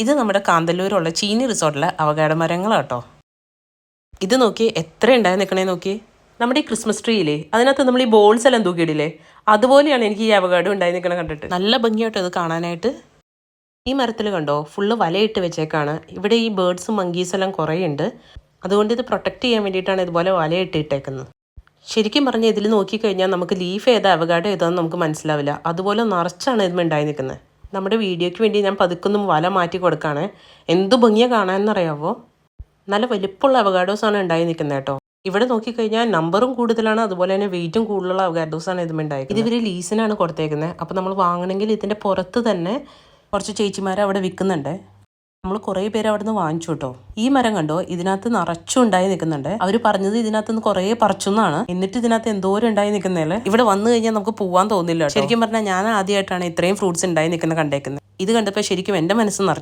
ഇത് നമ്മുടെ കാന്തല്ലൂരുള്ള ചീനി റിസോർട്ടിലെ അവകാഡോ മരങ്ങളാട്ടോ. ഇത് നോക്കി എത്ര ഉണ്ടായി നിൽക്കണേ നോക്കി. നമ്മുടെ ഈ ക്രിസ്മസ് ട്രീയില്ലേ, അതിനകത്ത് നമ്മൾ ഈ ബോൾസ് എല്ലാം തൂക്കിയിടില്ലേ, അതുപോലെയാണ് എനിക്ക് ഈ അവകാഡോ ഉണ്ടായി നിൽക്കണ കണ്ടിട്ട്. നല്ല ഭംഗിയാട്ടോ ഇത് കാണാനായിട്ട്. ഈ മരത്തിൽ കണ്ടോ ഫുള്ള് വലയിട്ട് വെച്ചേക്കാണ്. ഇവിടെ ഈ ബേർഡ്സും മങ്കീസ് എല്ലാം കുറേ ഉണ്ട്. അതുകൊണ്ട് ഇത് പ്രൊട്ടക്റ്റ് ചെയ്യാൻ വേണ്ടിയിട്ടാണ് ഇതുപോലെ വലയിട്ട് ഇട്ടേക്കുന്നത്. ശരിക്കും പറഞ്ഞാൽ ഇതിൽ നോക്കിക്കഴിഞ്ഞാൽ നമുക്ക് ലീഫ് ഏതാ അവകാഡോ ഏതാന്ന് നമുക്ക് മനസ്സിലാവില്ല. അതുപോലെ നിറച്ചാണ് ഇതിന് ഉണ്ടായി നിൽക്കുന്നത്. നമ്മുടെ വീഡിയോയ്ക്ക് വേണ്ടി ഞാൻ പതുക്കൊന്നും വല മാറ്റി കൊടുക്കുകയാണ്. എന്ത് ഭംഗിയാണ് കാണാമെന്നറിയാവോ. നല്ല വലിപ്പമുള്ള അവകാഡോസാണ് ഉണ്ടായി നിൽക്കുന്നത് കേട്ടോ. ഇവിടെ നോക്കിക്കഴിഞ്ഞാൽ നമ്പറും കൂടുതലാണ്, അതുപോലെ തന്നെ വെയിറ്റും കൂടുതലുള്ള അവകാഡോസാണ് ഇതുണ്ടായത്. ഇത് ഇവർ ലീസിനാണ് കൊടുത്തേക്കുന്നത്. അപ്പോൾ നമ്മൾ വാങ്ങണമെങ്കിൽ ഇതിൻ്റെ പുറത്ത് തന്നെ കുറച്ച് ചേച്ചിമാർ അവിടെ വിൽക്കുന്നുണ്ട്. നമ്മൾ കുറേ പേര് അവിടെ നിന്ന് വാങ്ങിച്ചു കേട്ടോ. ഈ മരം കണ്ടോ, ഇതിനകത്ത് നിറച്ചും ഉണ്ടായി നിൽക്കുന്നുണ്ട്. അവർ പറഞ്ഞത് ഇതിനകത്ത് നിന്ന് കുറേ പറിച്ചെന്നാണ്. എന്നിട്ട് ഇതിനകത്ത് എന്തോരം ഉണ്ടായി നിൽക്കുന്നതല്ലേ. ഇവിടെ വന്നു കഴിഞ്ഞാൽ നമുക്ക് പോകാൻ തോന്നില്ല. ശരിക്കും പറഞ്ഞാൽ ഞാൻ ആദ്യമായിട്ടാണ് ഇത്രയും ഫ്രൂട്ട്സ് ഉണ്ടായി നിൽക്കുന്നത് കണ്ടേക്കുന്നത്. ഇത് കണ്ടപ്പോൾ ശരിക്കും എൻ്റെ മനസ്സ് നിറഞ്ഞു.